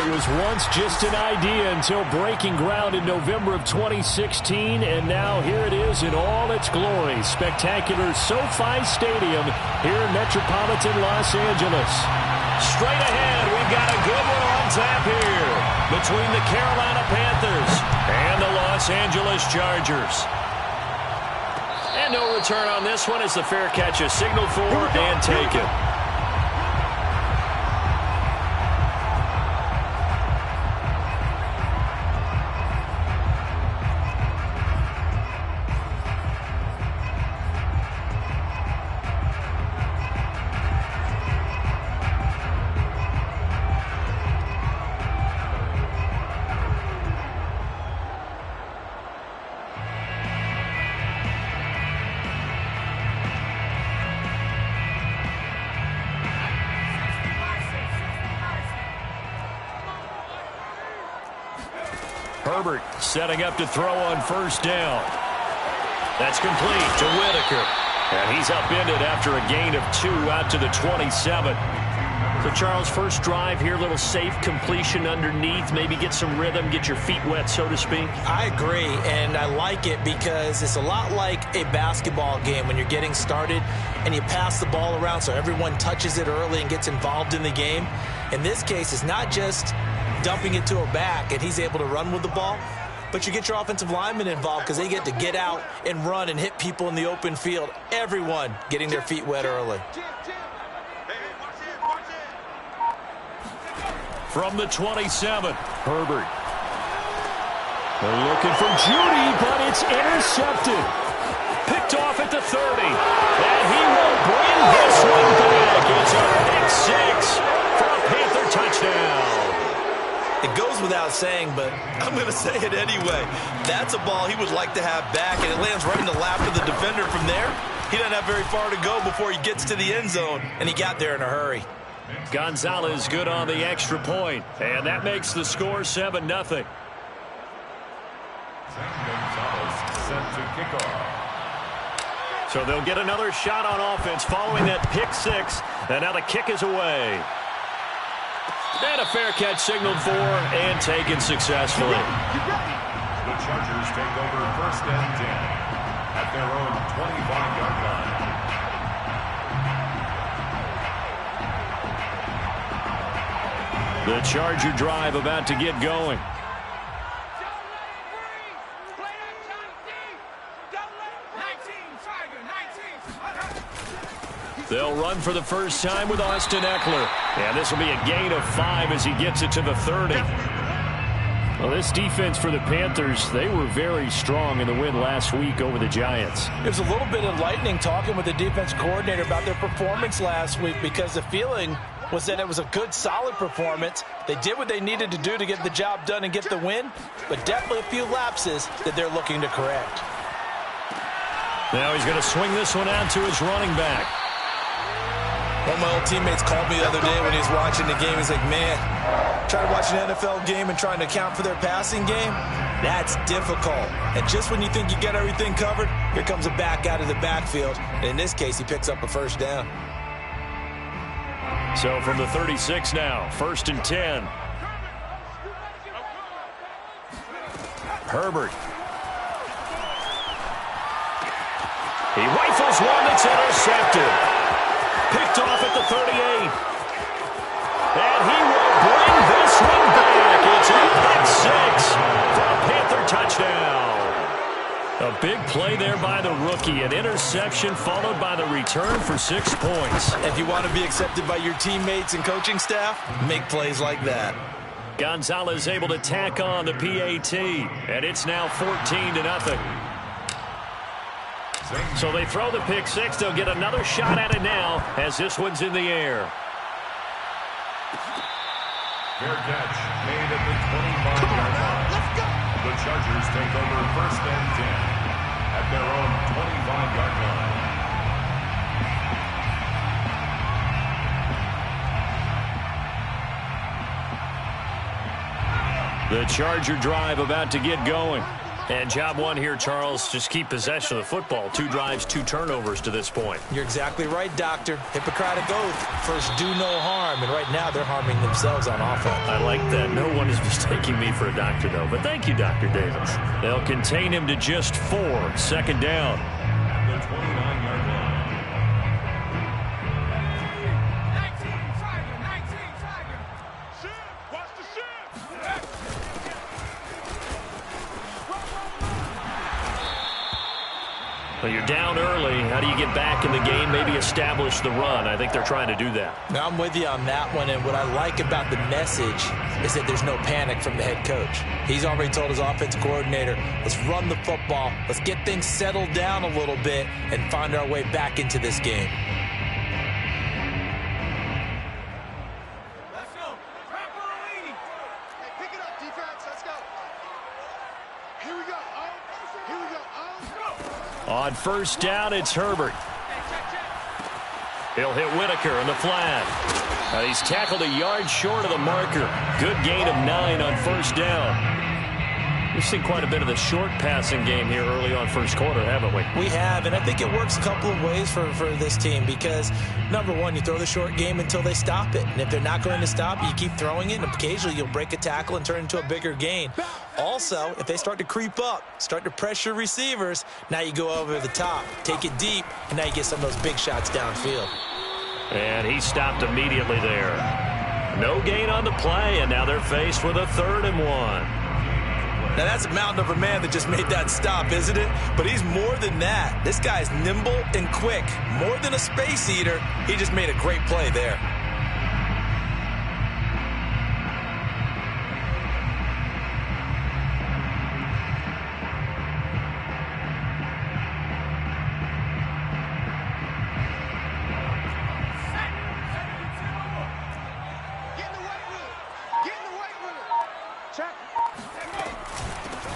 It was once just an idea until breaking ground in November of 2016, and now here it is in all its glory. Spectacular SoFi Stadium here in metropolitan Los Angeles. Straight ahead, we've got a good one on tap here between the Carolina Panthers and the Los Angeles Chargers. And no return on this one as the fair catch is signaled for and taken. Herbert setting up to throw on first down. That's complete to Whitaker. And he's upended after a gain of 2 out to the 27. So, Charles, first drive here, little safe completion underneath. Maybe get some rhythm, get your feet wet, so to speak. I agree, and I like it because it's a lot like a basketball game when you're getting started and you pass the ball around so everyone touches it early and gets involved in the game. In this case, it's not just dumping it to a back and he's able to run with the ball, but you get your offensive linemen involved because they get to get out and run and hit people in the open field. Everyone getting their feet wet early. From the 27, Herbert. They're looking for Judy, but it's intercepted. Picked off at the 30. And he will bring this one back. It's a pick six for a Panther touchdown. It goes without saying, but I'm going to say it anyway. That's a ball he would like to have back, and it lands right in the lap of the defender from there. He doesn't have very far to go before he gets to the end zone, and he got there in a hurry. Gonzalez good on the extra point, and that makes the score 7-0. Gonzalez set to kick off. So they'll get another shot on offense following that pick six, and now the kick is away. And a fair catch signaled for and taken successfully. The Chargers take over first and 10 at their own 25-yard line. The Charger drive about to get going. They'll run for the first time with Austin Eckler. And this will be a gain of 5 as he gets it to the 30. Well, this defense for the Panthers, they were very strong in the win last week over the Giants. It was a little bit enlightening talking with the defense coordinator about their performance last week because the feeling was that it was a good, solid performance. They did what they needed to do to get the job done and get the win, but definitely a few lapses that they're looking to correct. Now he's going to swing this one out to his running back. One of my old teammates called me the other day when he was watching the game. He's like, man, trying to watch an NFL game and trying to account for their passing game, that's difficult. And just when you think you get everything covered, here comes a back out of the backfield. And in this case, he picks up a first down. So from the 36 now, first and 10. Herbert. He rifles one that's intercepted. Picked off at the 38. And he will bring this one back. It's a pick six for a Panther touchdown. A big play there by the rookie. An interception followed by the return for 6 points. If you want to be accepted by your teammates and coaching staff, make plays like that. Gonzalez able to tack on the PAT. And it's now 14-0. So they throw the pick six. They'll get another shot at it now as this one's in the air. Fair catch made at the 25-yard line. The Chargers take over first and 10 at their own 25-yard line. The Charger drive about to get going. And job one here, Charles, just keep possession of the football. 2 drives, 2 turnovers to this point. You're exactly right, Doctor. Hippocratic oath. First, do no harm. And right now, they're harming themselves on offense. I like that. No one is mistaking me for a doctor, though. But thank you, Dr. Davis. They'll contain him to just 4. Second down. The 29-yard line. Well, you're down early. How do you get back in the game, maybe establish the run? I think they're trying to do that. Now, I'm with you on that one, and what I like about the message is that there's no panic from the head coach. He's already told his offensive coordinator, let's run the football, let's get things settled down a little bit and find our way back into this game. Let's go. Hey, pick it up, defense. Let's go. Here we go. Here we go. On first down, it's Herbert. He'll hit Whitaker in the flat. He's tackled a yard short of the marker. Good gain of 9 on first down. We've seen quite a bit of the short passing game here early on first quarter, haven't we? We have, and I think it works a couple of ways for this team because, number one, you throw the short game until they stop it. And if they're not going to stop it, you keep throwing it, and occasionally you'll break a tackle and turn it into a bigger gain. Also, if they start to creep up, start to pressure receivers, now you go over the top, take it deep, and now you get some of those big shots downfield. And he stopped immediately there. No gain on the play, and now they're faced with a 3rd and 1. Now, that's a mountain of a man that just made that stop, isn't it? But he's more than that. This guy's nimble and quick. More than a space eater, he just made a great play there.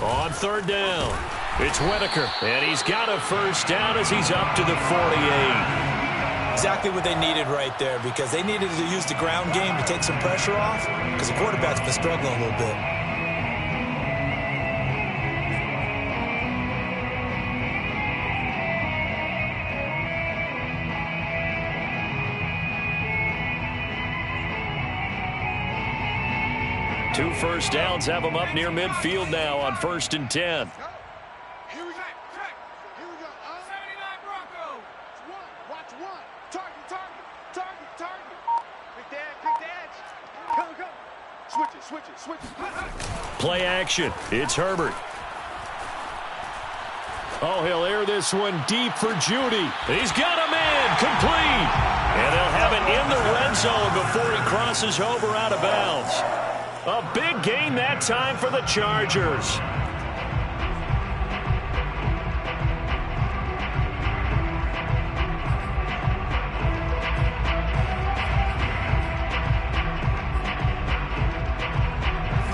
On 3rd down, it's Whitaker, and he's got a first down as he's up to the 48. Exactly what they needed right there because they needed to use the ground game to take some pressure off because the quarterback's been struggling a little bit. Two first downs have them up near midfield now on 1st and 10. Here we go. Here we go. 79 Broncos. Watch one. Target. Quick dash. Go. Switch it. Play action. It's Herbert. Oh, he'll air this one deep for Judy. He's got a man complete. And they'll have it in the red zone before he crosses over out of bounds. A big gain that time for the Chargers.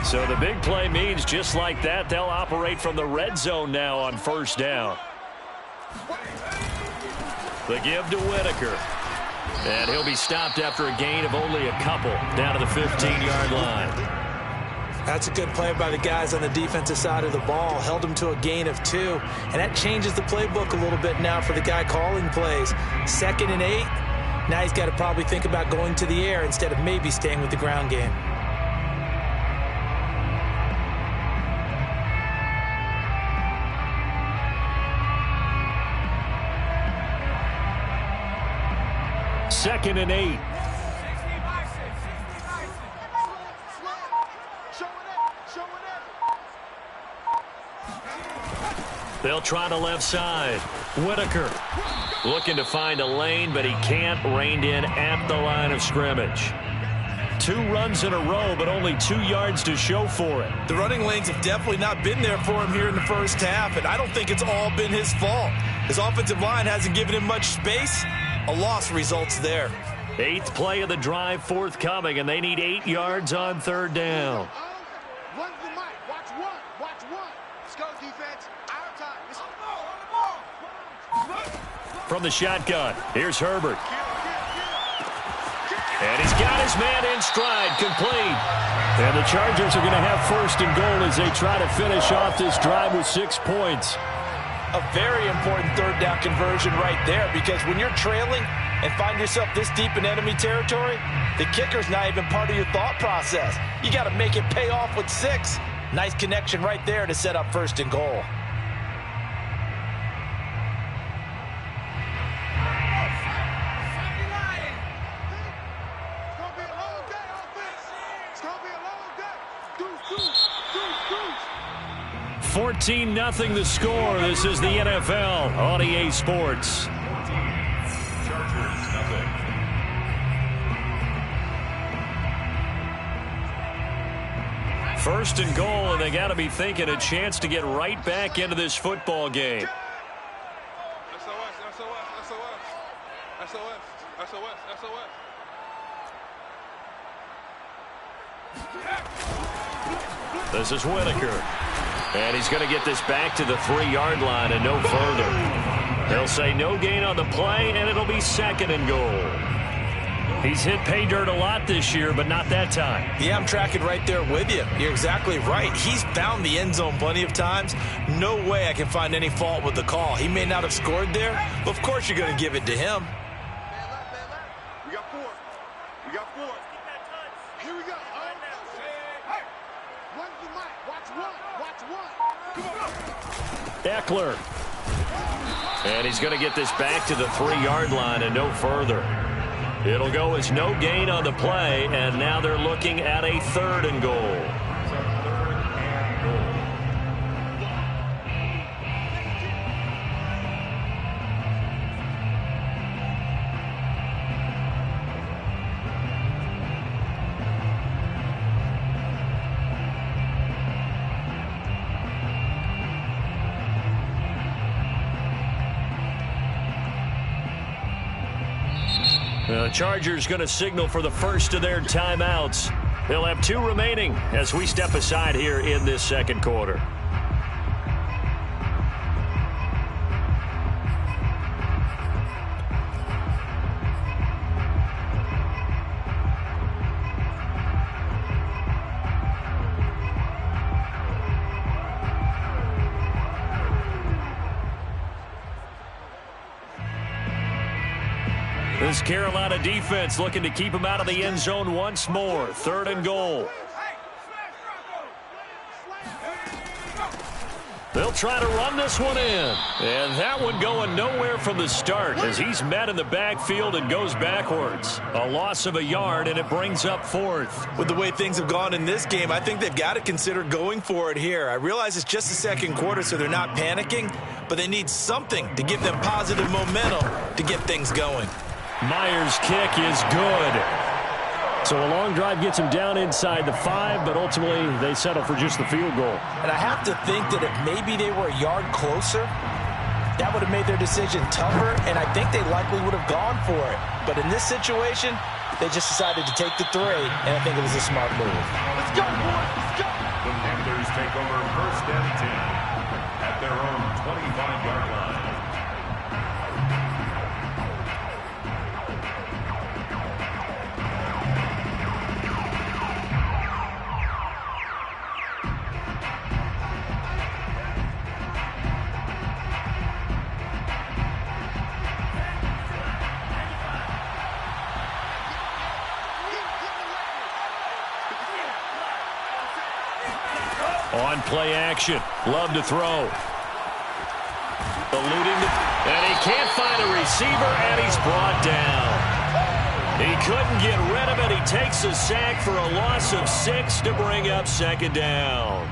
So the big play means just like that, they'll operate from the red zone now on first down. The give to Whitaker. And he'll be stopped after a gain of only a couple down to the 15-yard line. That's a good play by the guys on the defensive side of the ball. Held them to a gain of 2. And that changes the playbook a little bit now for the guy calling plays. 2nd and 8. Now he's got to probably think about going to the air instead of maybe staying with the ground game. Second and 8. They'll try the left side. Whitaker looking to find a lane, but he can't. Reined in at the line of scrimmage. 2 runs in a row, but only 2 yards to show for it. The running lanes have definitely not been there for him here in the first half, and I don't think it's all been his fault. His offensive line hasn't given him much space. A loss results there. 8th play of the drive forthcoming, and they need 8 yards on 3rd down. Run the mic. Watch one. Let's go, defense. Our time. From the shotgun, here's Herbert. And he's got his man in stride, complete. And the Chargers are going to have first and goal as they try to finish off this drive with 6 points. A very important third down conversion right there, because when you're trailing and find yourself this deep in enemy territory, the kicker's not even part of your thought process. You got to make it pay off with 6. Nice connection right there to set up first and goal. It's gonna be a long day, offense. It's gonna be a long day. Deuce. 14-0 the score. This is the NFL on EA Sports. Chargers, nothing. First and goal, and they got to be thinking a chance to get right back into this football game. This is Whitaker. And he's going to get this back to the 3-yard line and no further. They'll say no gain on the play, and it'll be second and goal. He's hit pay dirt a lot this year, but not that time. Yeah, I'm tracking right there with you. You're exactly right. He's found the end zone plenty of times. No way I can find any fault with the call. He may not have scored there, but of course you're going to give it to him. Man left. We got 4. Here we go. Hey, run the mic. Watch one. Eckler. And he's going to get this back to the 3-yard line and no further. It'll go as no gain on the play, and now they're looking at a third and goal. The Chargers going to signal for the first of their timeouts. They'll have 2 remaining as we step aside here in this second quarter. This Carolina defense looking to keep him out of the end zone once more. Third and goal. They'll try to run this one in. And that one going nowhere from the start as he's met in the backfield and goes backwards. A loss of a yard, and it brings up 4th. With the way things have gone in this game, I think they've got to consider going for it here. I realize it's just the second quarter, so they're not panicking, but they need something to give them positive momentum to get things going. Myers' kick is good. So a long drive gets him down inside the 5, but ultimately they settle for just the field goal. And I have to think that if maybe they were a yard closer, that would have made their decision tougher, and I think they likely would have gone for it. But in this situation, they just decided to take the 3, and I think it was a smart move. Let's go, boys. Let's go. The Panthers take over first and 10 at their own 25-yard line. On play action. Love to throw. Eluding and he can't find a receiver, and he's brought down. He couldn't get rid of it. He takes a sack for a loss of 6 to bring up second down.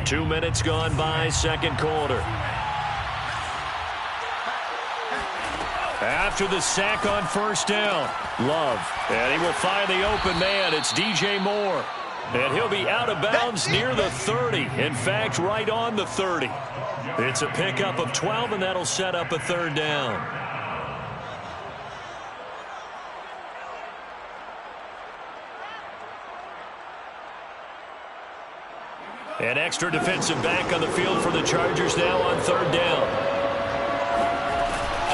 Two minutes gone by, second quarter. After the sack on first down, Love. And he will find the open man. It's DJ Moore. And he'll be out of bounds near the 30. In fact, right on the 30. It's a pickup of 12, and that'll set up a third down. An extra defensive back on the field for the Chargers now on third down.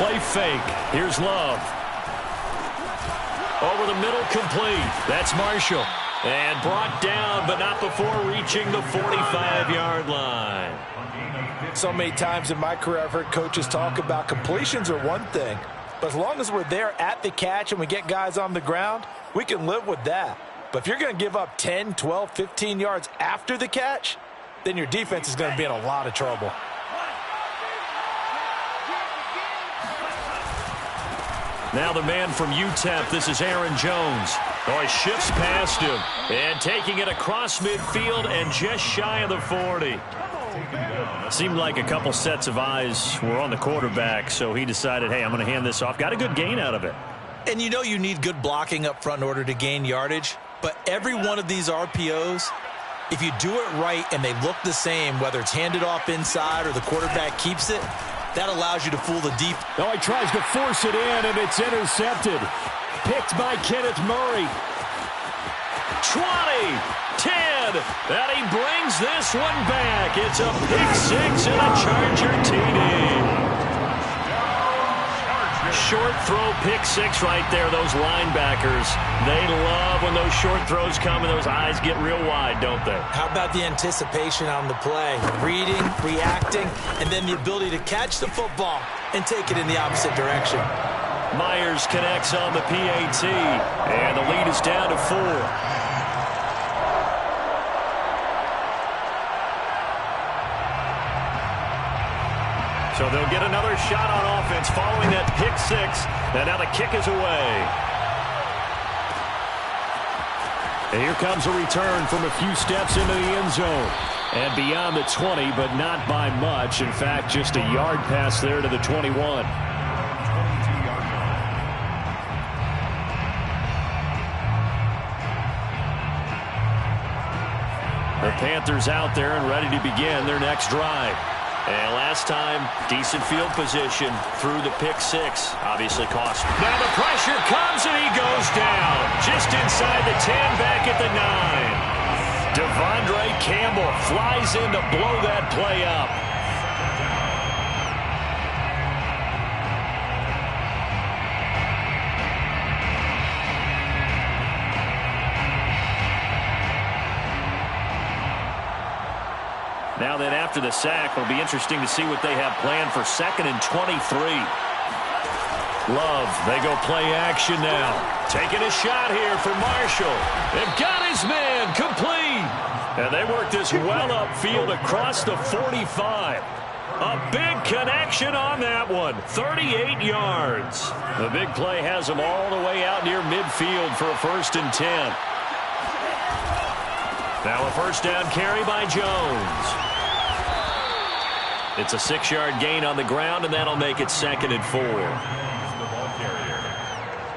play fake. Here's Love. Over the middle, complete. That's Marshall. And brought down, but not before reaching the 45-yard line. So many times in my career, I've heard coaches talk about completions are one thing. But as long as we're there at the catch and we get guys on the ground, we can live with that. But if you're going to give up 10, 12, 15 yards after the catch, then your defense is going to be in a lot of trouble. Now the man from UTEP, this is Aaron Jones. Oh, he shifts past him and taking it across midfield and just shy of the 40. Seemed like a couple sets of eyes were on the quarterback, so he decided, hey, I'm going to hand this off. Got a good gain out of it. And you know you need good blocking up front in order to gain yardage, but every one of these RPOs, if you do it right and they look the same, whether it's handed off inside or the quarterback keeps it, that allows you to fool the deep. Oh, he tries to force it in, and it's intercepted. Picked by Kenneth Murray. 20, 10, and he brings this one back. It's a pick six and a Charger TD. Short throw, pick six right there. Those linebackers, they love when those short throws come and those eyes get real wide, don't they? How about the anticipation on the play? Reading, reacting, and then the ability to catch the football and take it in the opposite direction. Myers connects on the PAT, and the lead is down to 4. So they'll get another shot on offense following that pick six. And now the kick is away. And here comes a return from a few steps into the end zone. And beyond the 20, but not by much. In fact, just a yard pass there to the 21. The Panthers out there and ready to begin their next drive. And last time, decent field position through the pick six. Obviously cost. Now the pressure comes and he goes down. Just inside the 10, back at the 9. Devondre Campbell flies in to blow that play up. Now then, after the sack, it'll be interesting to see what they have planned for 2nd and 23. Love, they go play action now. Taking a shot here for Marshall. They've got his man complete. And they work this well upfield across the 45. A big connection on that one. 38 yards. The big play has them all the way out near midfield for a 1st and 10. Now a first down carry by Jones. It's a 6-yard gain on the ground, and that'll make it 2nd and 4. The ball carrier.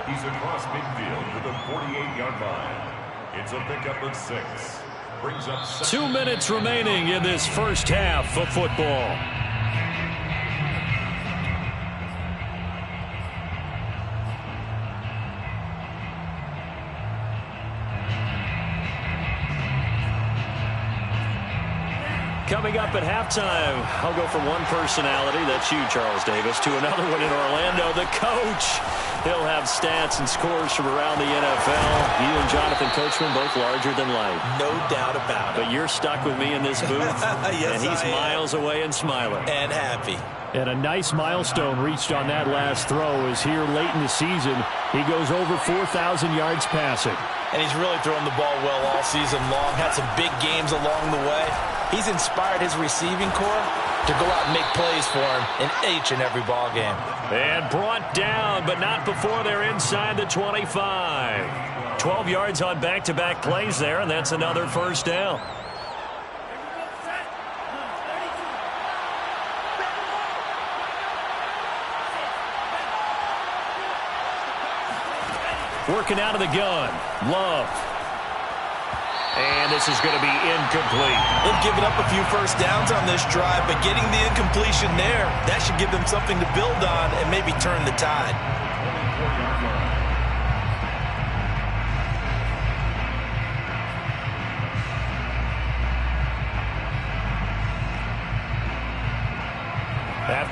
He's across midfield to the 48-yard line. It's a pickup of 6. Brings up 2 minutes remaining in this first half of football. Coming up at halftime, I'll go from one personality, that's you, Charles Davis, to another one in Orlando, the coach. He'll have stats and scores from around the NFL. You and Jonathan Coachman, both larger than life. No doubt about it. But you're stuck with me in this booth, yes, and he's miles away and smiling. And happy. And a nice milestone reached on that last throw is here late in the season. He goes over 4,000 yards passing. And he's really thrown the ball well all season long. Had some big games along the way. He's inspired his receiving corps to go out and make plays for him in each and every ball game. And brought down, but not before they're inside the 25. 12 yards on back-to-back plays there, and that's another first down. Working out of the gun. Love. And this is going to be incomplete. They've given up a few first downs on this drive, but getting the incompletion there, that should give them something to build on and maybe turn the tide.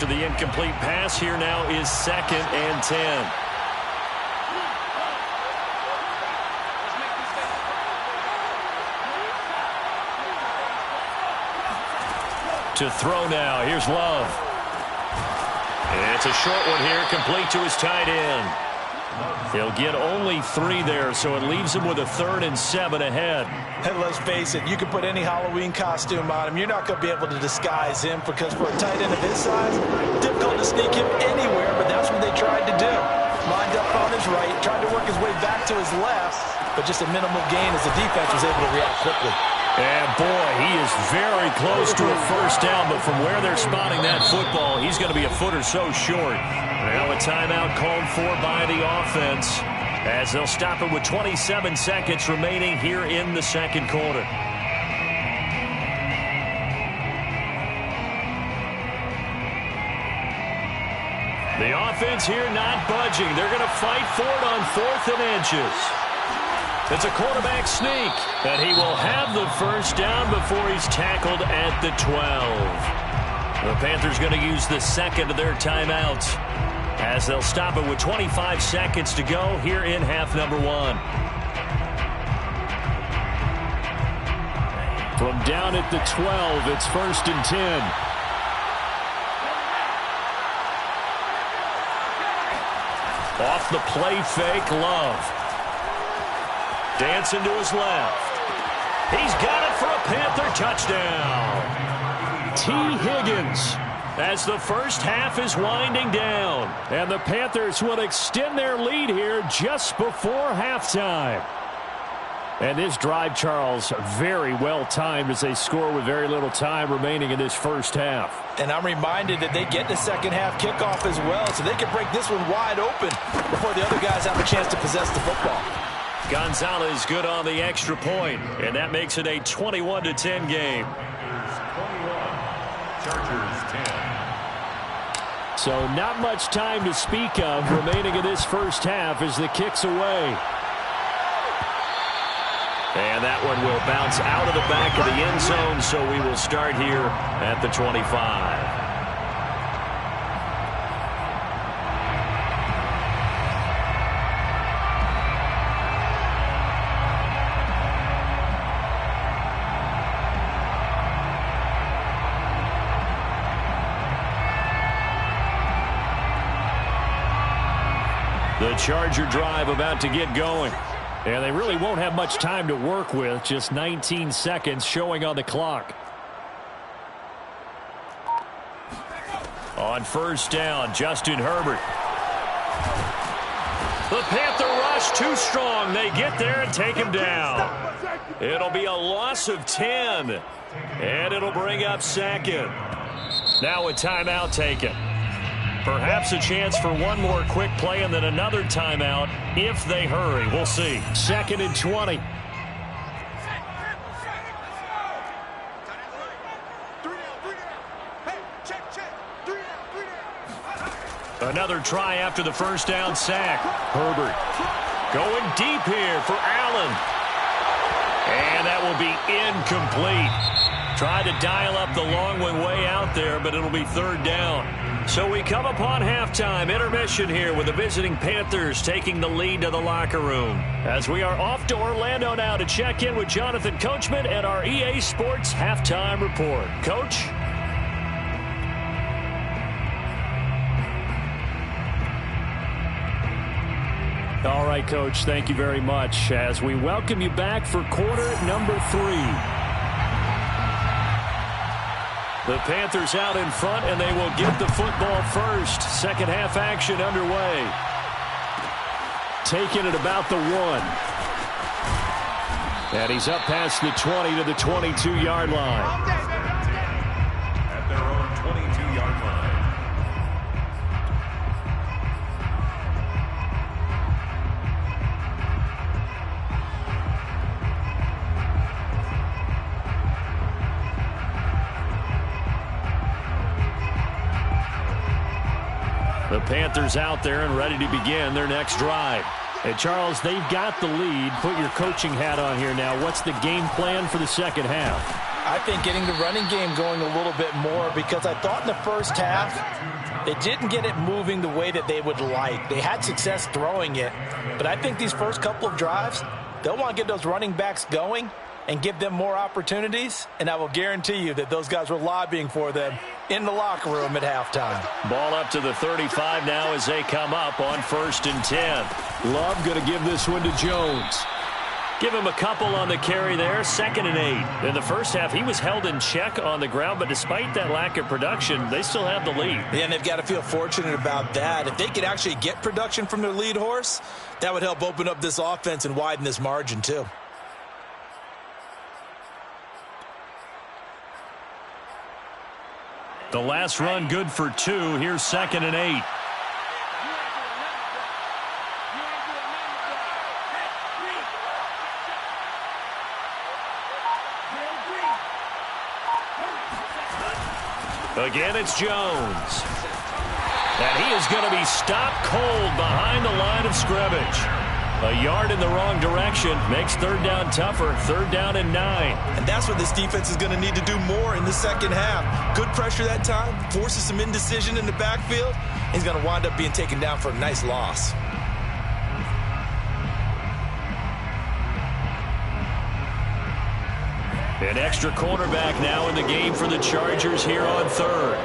after the incomplete pass. Here now is 2nd and 10. To throw now. Here's Love. And it's a short one here, complete to his tight end. He'll get only 3 there, so it leaves him with a 3rd and 7 ahead. And let's face it, you can put any Halloween costume on him. You're not going to be able to disguise him, because for a tight end of his size, difficult to sneak him anywhere, but that's what they tried to do. Lined up on his right, tried to work his way back to his left, but just a minimal gain as the defense was able to react quickly. And boy, he is very close to a first down, but from where they're spotting that football, he's going to be a foot or so short. Now a timeout called for by the offense, as they'll stop it with 27 seconds remaining here in the 2nd quarter. The offense here not budging. They're going to fight for it on 4th and inches. It's a quarterback sneak, and he will have the first down before he's tackled at the 12. The Panthers going to use the 2nd of their timeouts, as they'll stop it with 25 seconds to go here in half number 1. From down at the 12, it's 1st and 10. Off the play fake, Love. Dancing to his left. He's got it for a Panther touchdown. T. Higgins, as the first half is winding down. And the Panthers will extend their lead here just before halftime. And this drive, Charles, very well timed as they score with very little time remaining in this first half. And I'm reminded that they get the second half kickoff as well, so they can break this one wide open before the other guys have a chance to possess the football. Gonzalez good on the extra point, and that makes it a 21-10 game. Chargers 10. So not much time to speak of remaining in this first half as the kick's away. And that one will bounce out of the back of the end zone, so we will start here at the 25. The Charger drive about to get going. And they really won't have much time to work with. Just 19 seconds showing on the clock. On first down, Justin Herbert. The Panther rush too strong. They get there and take him down. It'll be a loss of 10. And it'll bring up 2nd. Now a timeout taken. Perhaps a chance for one more quick play and then another timeout if they hurry. We'll see. 2nd and 20. Another try after the first down sack. Herbert going deep here for Allen. And that will be incomplete. Tried to dial up the long one way out there, but it'll be 3rd down. So we come upon halftime intermission here with the visiting Panthers taking the lead to the locker room. As we are off to Orlando now to check in with Jonathan Coachman and our EA Sports Halftime Report. Coach? All right, Coach, thank you very much as we welcome you back for quarter number 3. The Panthers out in front, and they will get the football first. Second half action underway. Taking it about the 1. And he's up past the 20 to the 22-yard line. At their own 22-yard line. The Panthers out there and ready to begin their next drive. And Charles, they've got the lead. Put your coaching hat on here now. What's the game plan for the second half? I think getting the running game going a little bit more, because I thought in the first half they didn't get it moving the way that they would like. They had success throwing it, but I think these first couple of drives, they'll want to get those running backs going and give them more opportunities, and I will guarantee you that those guys were lobbying for them in the locker room at halftime. Ball up to the 35 now as they come up on 1st and 10. Love going to give this one to Jones. Give him a couple on the carry there, 2nd and 8. In the first half, he was held in check on the ground, but despite that lack of production, they still have the lead. Yeah, and they've got to feel fortunate about that. If they could actually get production from their lead horse, that would help open up this offense and widen this margin too. The last run good for 2. Here's 2nd and 8. Again, it's Jones. And he is going to be stopped cold behind the line of scrimmage. A yard in the wrong direction makes 3rd down tougher. 3rd down and 9. And that's what this defense is going to need to do more in the second half. Good pressure that time, forces some indecision in the backfield. He's going to wind up being taken down for a nice loss. An extra cornerback now in the game for the Chargers here on 3rd.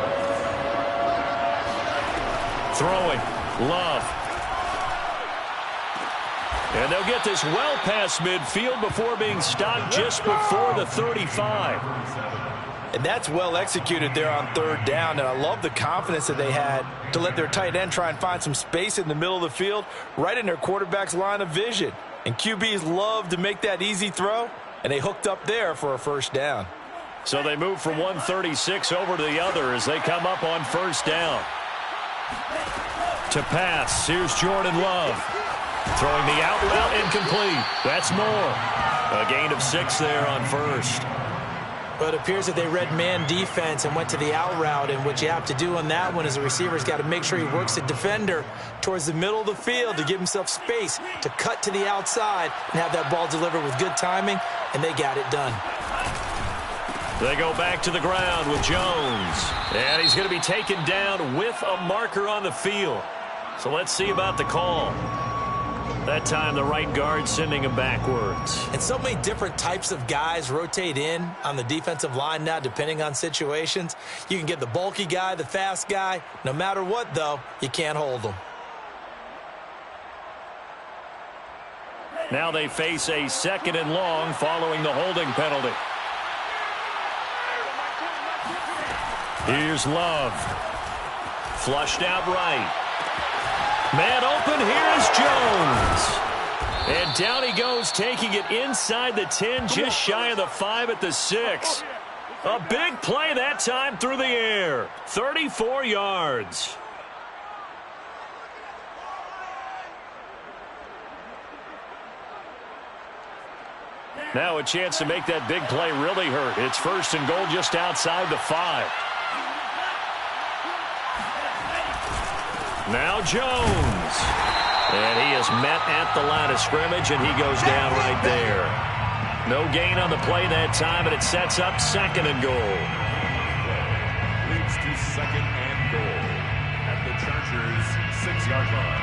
Throwing. Love. And they'll get this well past midfield before being stopped just before the 35. And that's well executed there on 3rd down. And I love the confidence that they had to let their tight end try and find some space in the middle of the field, right in their quarterback's line of vision. And QBs love to make that easy throw, and they hooked up there for a 1st down. So they move from 136 over to the other as they come up on 1st down. To pass, here's Jordan Love. Throwing the out route, incomplete. That's more. A gain of 6 there on 1st. But it appears that they read man defense and went to the out route, and what you have to do on that one is the receiver's got to make sure he works the defender towards the middle of the field to give himself space to cut to the outside and have that ball delivered with good timing, and they got it done. They go back to the ground with Jones, and he's going to be taken down with a marker on the field. So let's see about the call. That time the right guard sending him backwards. And so many different types of guys rotate in on the defensive line now depending on situations. You can get the bulky guy, the fast guy. No matter what, though, you can't hold them. Now they face a 2nd and long following the holding penalty. Here's Love. Flushed out right. Man open, here's Jones. And down he goes, taking it inside the 10, just shy of the 5 at the 6. A big play that time through the air. 34 yards. Now a chance to make that big play really hurt. It's 1st and goal just outside the 5. Now Jones. And he is met at the line of scrimmage, and he goes down right there. No gain on the play that time, and it sets up 2nd and goal. Leads to 2nd and goal at the Chargers' 6-yard line.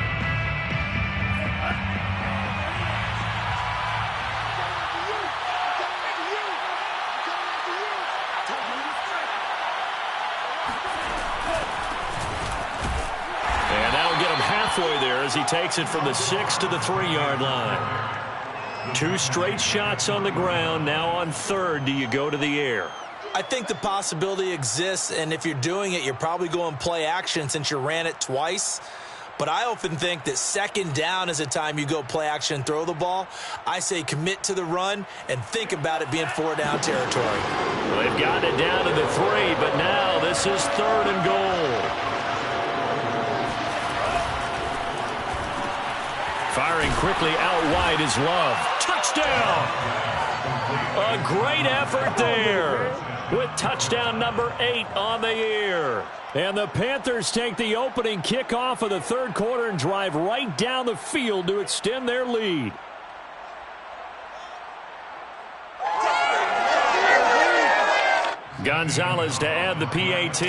Halfway there as he takes it from the 6 to the 3-yard line. 2 straight shots on the ground. Now on 3rd, do you go to the air? I think the possibility exists, and if you're doing it, you're probably going play action since you ran it twice. But I often think that 2nd down is a time you go play action and throw the ball. I say commit to the run and think about it being 4-down territory. Well, they've gotten it down to the 3, but now this is 3rd and goal. Firing quickly out wide is Love. Touchdown! A great effort there with touchdown number 8 on the year. And the Panthers take the opening kickoff of the 3rd quarter and drive right down the field to extend their lead. Gonzalez to add the PAT.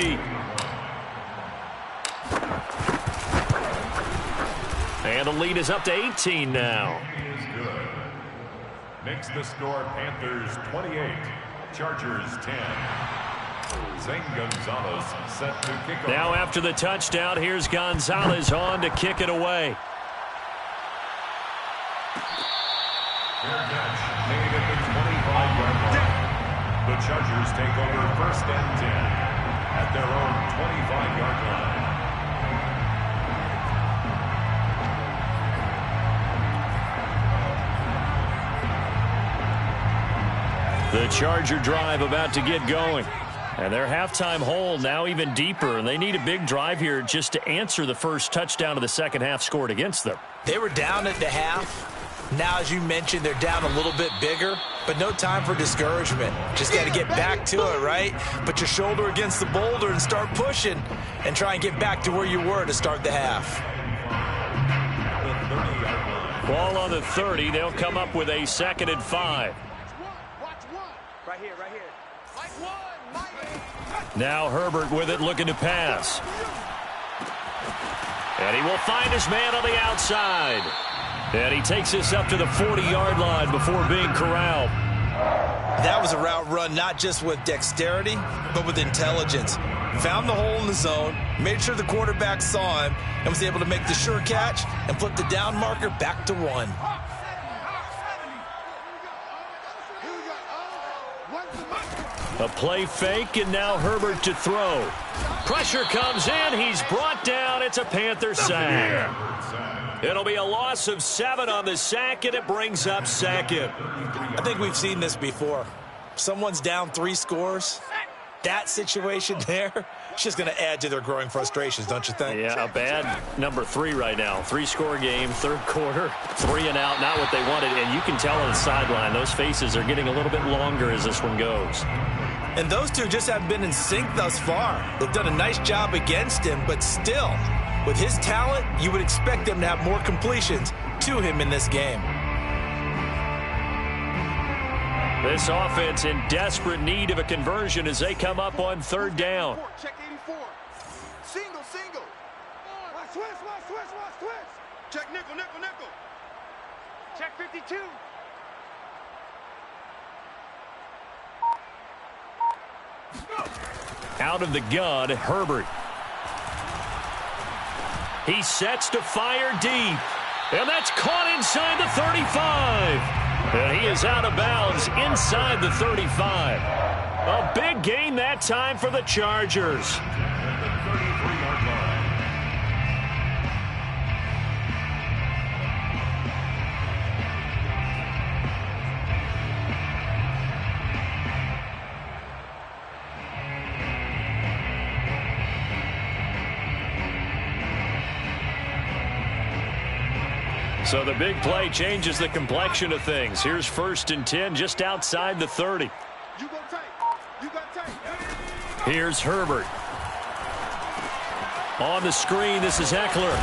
And the lead is up to 18 now. Is good. Makes the score Panthers 28, Chargers 10. Zane Gonzalez set to kick off. Now after the touchdown, here's Gonzalez on to kick it away. Fair catch made at the 25-yard line. The Chargers take over 1st and 10 at their own 25-yard line. The Charger drive about to get going. And their halftime hole now even deeper, and they need a big drive here just to answer the first touchdown of the second half scored against them. They were down at the half. Now, as you mentioned, they're down a little bit bigger, but no time for discouragement. Just got to get back to it, right? Put your shoulder against the boulder and start pushing and try and get back to where you were to start the half. Ball on the 30. They'll come up with a 2nd and 5. Right here, right here. Mike one, Mike. Now Herbert with it, looking to pass. And he will find his man on the outside. And he takes this up to the 40-yard line before being corralled. That was a route run not just with dexterity, but with intelligence. Found the hole in the zone, made sure the quarterback saw him, and was able to make the sure catch and flip the down marker back to 1. A play fake, and now Herbert to throw. Pressure comes in. He's brought down. It's a Panther sack. It'll be a loss of 7 on the sack, and it brings up 2nd. I think we've seen this before. Someone's down 3 scores. That situation there, it's just going to add to their growing frustrations, don't you think? Yeah, a bad number 3 right now. 3-score game, 3rd quarter, 3 and out, not what they wanted. And you can tell on the sideline, those faces are getting a little bit longer as this one goes. And those two just haven't been in sync thus far. They've done a nice job against him, but still, with his talent, you would expect them to have more completions to him in this game. This offense in desperate need of a conversion as they come up on 3rd down. Check 84. Single, single. Watch switch, watch switch, watch switch. Check nickel, nickel, nickel. Check 52. Out of the gun, Herbert. He sets to fire deep. And that's caught inside the 35. And he is out of bounds inside the 35. A big gain that time for the Chargers. So the big play changes the complexion of things. Here's 1st and 10 just outside the 30. You go take. You got take. Here's Herbert. On the screen, this is Eckler.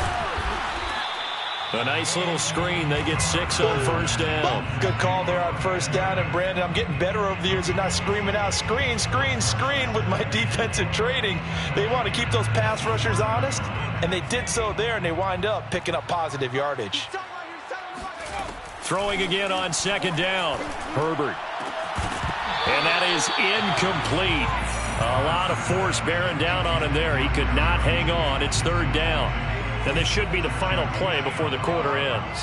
A nice little screen. They get 6 on 1st down. Good call there on 1st down. And, Brandon, I'm getting better over the years and not screaming out, screen, screen, screen with my defensive training. They want to keep those pass rushers honest, and they did so there, and they wind up picking up positive yardage. Throwing again on 2nd down. Herbert. And that is incomplete. A lot of force bearing down on him there. He could not hang on. It's 3rd down. And this should be the final play before the quarter ends.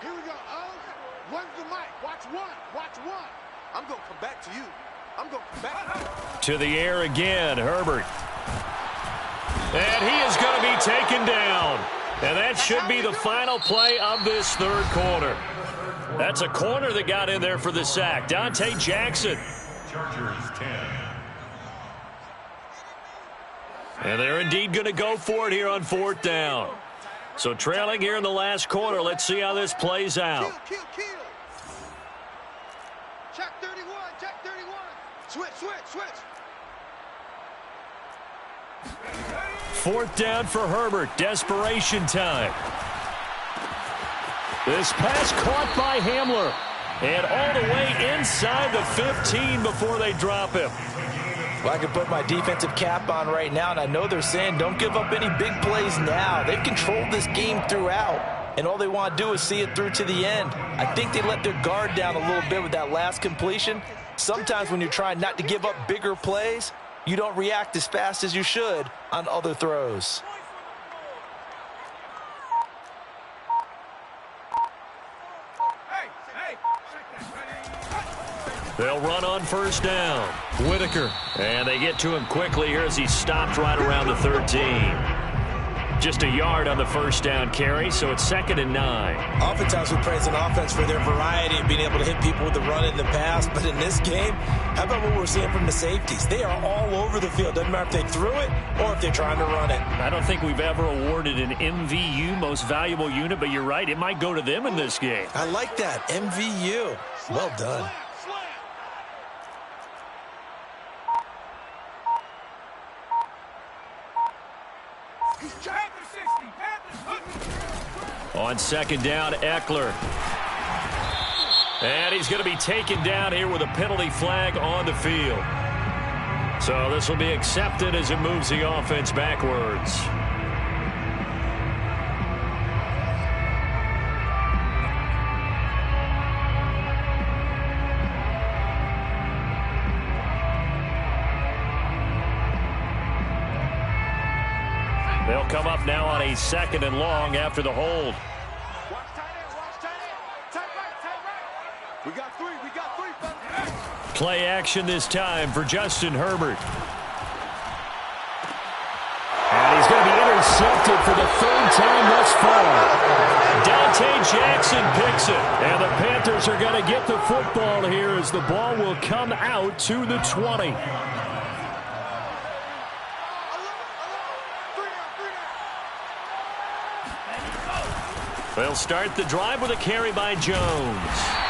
Here we go. One's the mic. Watch one. Watch one. I'm going to come back to you. I'm going to come back. To the air again, Herbert. And he is going to be taken down. And that should be the final play of this 3rd quarter. That's a corner that got in there for the sack. Dante Jackson. Chargers 10. And they're indeed going to go for it here on 4th down. So trailing here in the last quarter. Let's see how this plays out. Kill. Check 31. Check 31. Switch. 4th down for Herbert. Desperation time. This pass caught by Hamler. And all the way inside the 15 before they drop him. Well, I can put my defensive cap on right now, and I know they're saying don't give up any big plays now. They've controlled this game throughout, and all they want to do is see it through to the end. I think they let their guard down a little bit with that last completion. Sometimes when you're trying not to give up bigger plays, you don't react as fast as you should on other throws. They'll run on first down. Whitaker. And they get to him quickly here as he stopped right around the 13. Just a yard on the first down carry, so it's 2nd and 9. Oftentimes we praise an offense for their variety of being able to hit people with the run in the pass, but in this game, how about what we're seeing from the safeties? They are all over the field. Doesn't matter if they threw it or if they're trying to run it. I don't think we've ever awarded an MVU, most valuable unit, but you're right, it might go to them in this game. I like that, MVU. Well done. On 2nd down, Eckler. And he's going to be taken down here with a penalty flag on the field. So this will be accepted as it moves the offense backwards. They'll come up now on a 2nd and long after the hold. Watch tight end, watch tight end. Tight right. We got three. Play action this time for Justin Herbert. And he's going to be intercepted for the 3rd time thus far. Dante Jackson picks it. And the Panthers are going to get the football here as the ball will come out to the 20. They'll start the drive with a carry by Jones.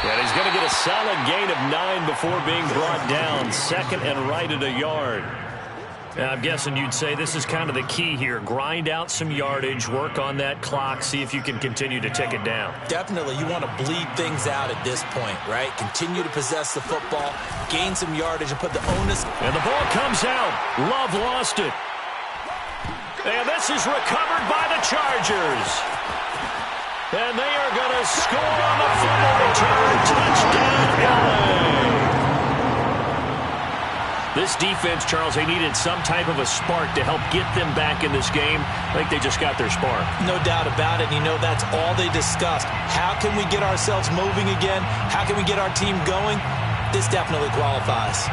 And he's going to get a solid gain of 9 before being brought down. 2nd and right at a yard. Now, I'm guessing you'd say this is kind of the key here. Grind out some yardage, work on that clock, see if you can continue to tick it down. Definitely. You want to bleed things out at this point, right? Continue to possess the football, gain some yardage, and put the onus. And the ball comes out. Love lost it. And this is recovered by the Chargers. And they are going to score on the fumble return. Touchdown, LA. This defense, Charles, they needed some type of a spark to help get them back in this game. I think they just got their spark. No doubt about it. You know, that's all they discussed. How can we get ourselves moving again? How can we get our team going? This definitely qualifies.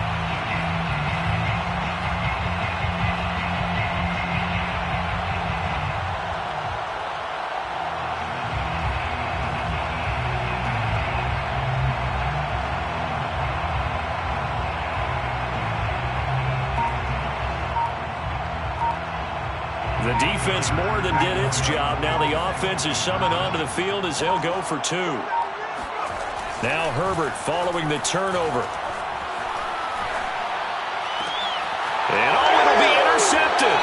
The defense more than did its job. Now the offense is summoned onto the field as they'll go for 2. Now Herbert following the turnover. And it'll be intercepted.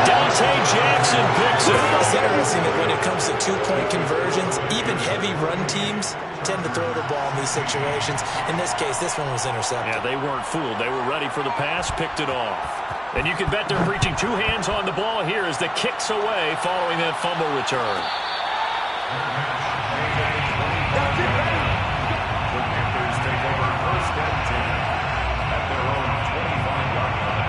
Dante Jackson picks it. It's interesting that when it comes to 2-point conversions, even heavy run teams tend to throw the ball in these situations. In this case, this one was intercepted. Yeah, they weren't fooled. They were ready for the pass, picked it off. And you can bet they're preaching 2 hands on the ball here as the kick's away following that fumble return. The Panthers take over 1st and 10 at their own 25-yard line.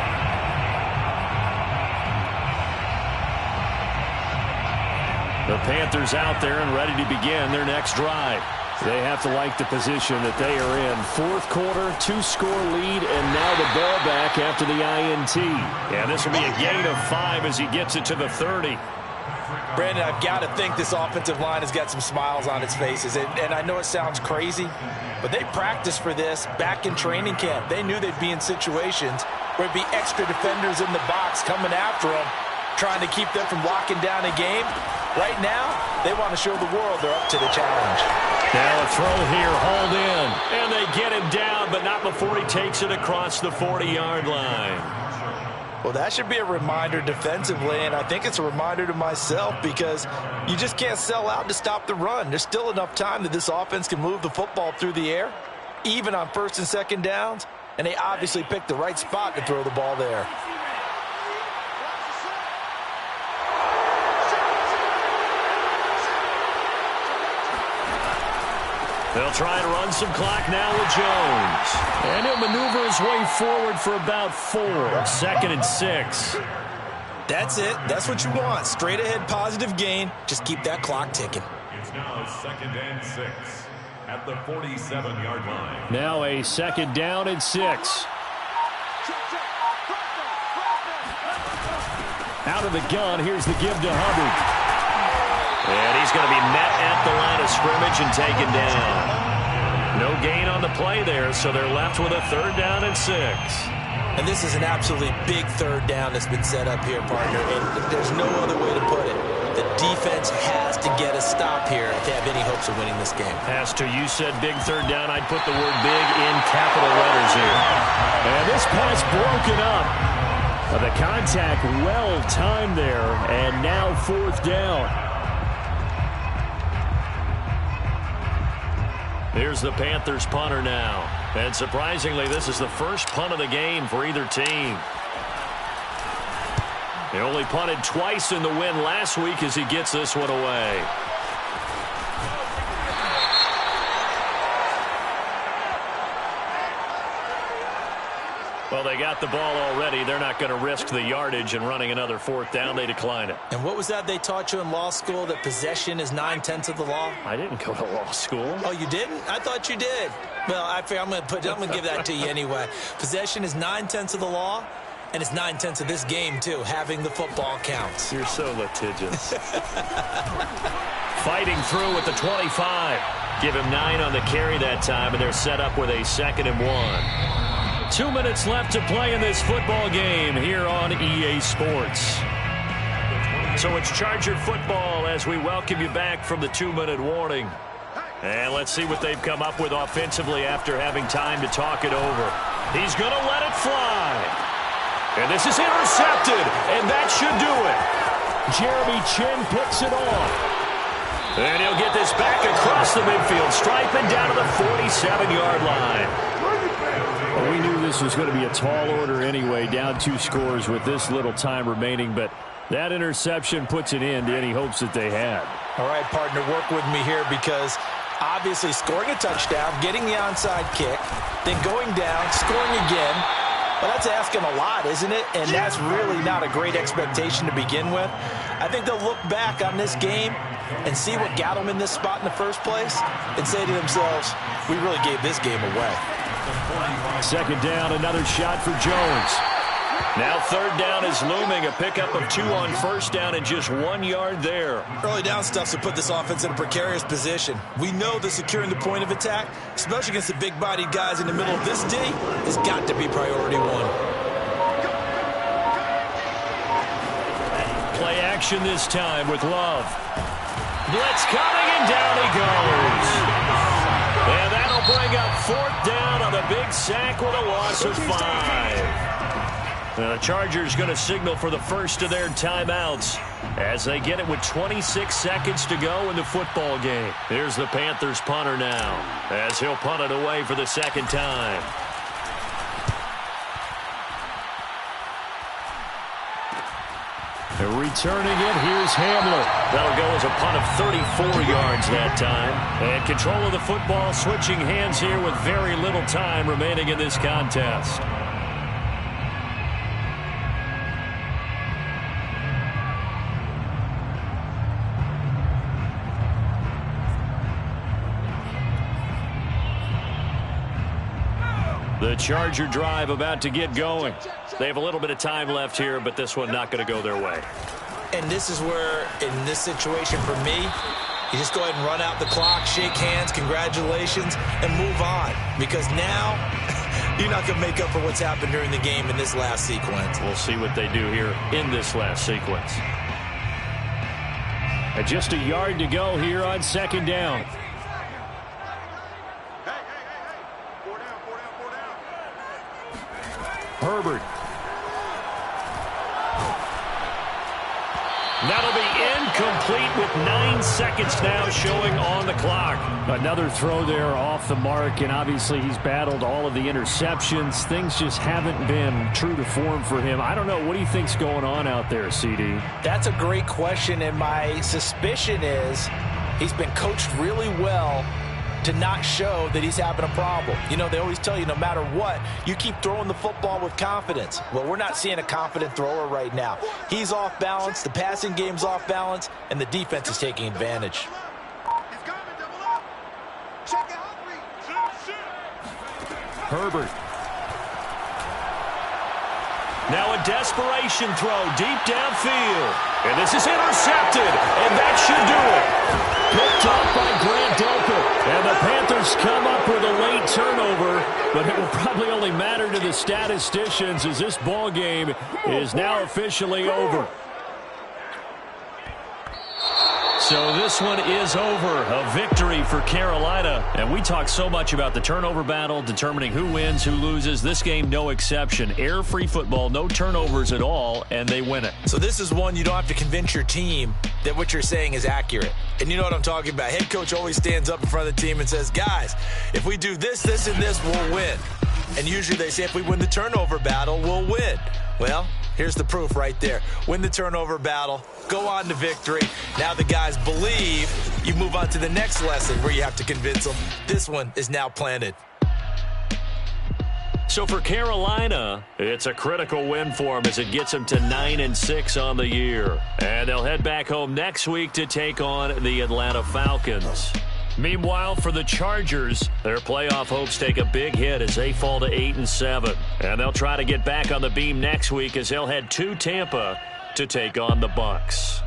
The Panthers out there and ready to begin their next drive. They have to like the position that they are in. 4th quarter, 2-score lead, and now the ball back after the INT. And this will be a gain of 5 as he gets it to the 30. Brandon, I've got to think this offensive line has got some smiles on its faces. And I know it sounds crazy, but they practiced for this back in training camp. They knew they'd be in situations where it'd be extra defenders in the box coming after them, trying to keep them from locking down a game. Right now, they want to show the world they're up to the challenge. Now a throw here, hauled in. And they get him down, but not before he takes it across the 40-yard line. Well, that should be a reminder defensively, and I think it's a reminder to myself because you just can't sell out to stop the run. There's still enough time that this offense can move the football through the air, even on first and second downs, and they obviously picked the right spot to throw the ball there. They'll try and run some clock now with Jones. And he'll maneuver his way forward for about 4. 2nd and 6. That's it. That's what you want. Straight ahead positive gain. Just keep that clock ticking. It's now 2nd and 6 at the 47-yard line. Now a 2nd down and 6. Out of the gun, here's the give to Hubbard. And he's going to be met at the line of scrimmage and taken down. No gain on the play there, so they're left with a 3rd down and 6. And this is an absolutely big 3rd down that's been set up here, partner, and there's no other way to put it. The defense has to get a stop here if they have any hopes of winning this game. As to you said big 3rd down, I'd put the word big in capital letters here. And this pass broken up. The contact well timed there, and now 4th down. Here's the Panthers punter now. And surprisingly, this is the first punt of the game for either team. He only punted twice in the win last week as he gets this one away. Well, they got the ball already. They're not going to risk the yardage and running another 4th down. They decline it. And what was that they taught you in law school, that possession is 9/10 of the law? I didn't go to law school. Oh, you didn't? I thought you did. Well, I'm going to give that to you anyway. Possession is 9/10 of the law, and it's 9/10 of this game, too. Having the football counts. You're so litigious. Fighting through at the 25. Give him 9 on the carry that time, and they're set up with a 2nd and 1. 2 minutes left to play in this football game here on EA Sports. So it's Charger football as we welcome you back from the 2-minute warning. And let's see what they've come up with offensively after having time to talk it over. He's going to let it fly. And this is intercepted, and that should do it. Jeremy Chin picks it off. And he'll get this back across the midfield stripe and down to the 47-yard line. Well, we knew this was going to be a tall order anyway, down 2 scores with this little time remaining, but that interception puts an end to any hopes that they had. All right, partner, work with me here because obviously scoring a touchdown, getting the onside kick, then going down, scoring again, well, that's asking a lot, isn't it? And that's really not a great expectation to begin with. I think they'll look back on this game and see what got them in this spot in the first place and say to themselves, we really gave this game away. 2nd down, another shot for Jones. Now 3rd down is looming, a pickup of 2 on 1st down and just 1 yard there. Early down stuff to put this offense in a precarious position. We know that securing the point of attack, especially against the big-bodied guys in the middle of this D, has got to be priority 1. Play action this time with Love. Blitz coming, and down he goes. And that'll bring up 4th down on the big sack with a loss of 5. The Chargers going to signal for the first of their timeouts as they get it with 26 seconds to go in the football game. Here's the Panthers punter now as he'll punt it away for the 2nd time. And returning it, here's Hamler. That'll go as a punt of 34 yards that time. And control of the football switching hands here with very little time remaining in this contest. The Charger drive about to get going. They have a little bit of time left here, but this one not going to go their way. And this is where, in this situation for me, you just go ahead and run out the clock, shake hands, congratulations, and move on. Because now, you're not going to make up for what's happened during the game in this last sequence. We'll see what they do here in this last sequence. And just a yard to go here on 2nd down. Herbert. That'll be incomplete with 9 seconds now showing on the clock. Another throw there off the mark, and obviously he's battled all of the interceptions. Things just haven't been true to form for him. I don't know. What do you think's going on out there, CD? That's a great question, and my suspicion is he's been coached really well to not show that he's having a problem. You know, they always tell you no matter what, you keep throwing the football with confidence. Well, we're not seeing a confident thrower right now. He's off balance, the passing game's off balance, and the defense is taking advantage. Herbert. Now a desperation throw deep downfield. And this is intercepted, and that should do it. Picked up by Grant Delpit. And the Panthers come up with a late turnover, but it will probably only matter to the statisticians as this ball game is now officially over. So this one is over. A victory for Carolina. And we talk so much about the turnover battle, determining who wins, who loses. This game, no exception. Air-free football, no turnovers at all, and they win it. So this is one you don't have to convince your team that what you're saying is accurate. And you know what I'm talking about. Head coach always stands up in front of the team and says, guys, if we do this, this, and this, we'll win. And usually they say if we win the turnover battle, we'll win. Well, here's the proof right there. Win the turnover battle, go on to victory. Now the guys believe. You move on to the next lesson where you have to convince them. This one is now planted. So for Carolina, it's a critical win for them as it gets them to 9-6 on the year. And they'll head back home next week to take on the Atlanta Falcons. Meanwhile, for the Chargers, their playoff hopes take a big hit as they fall to 8-7. And they'll try to get back on the beam next week as they'll head to Tampa to take on the Bucs.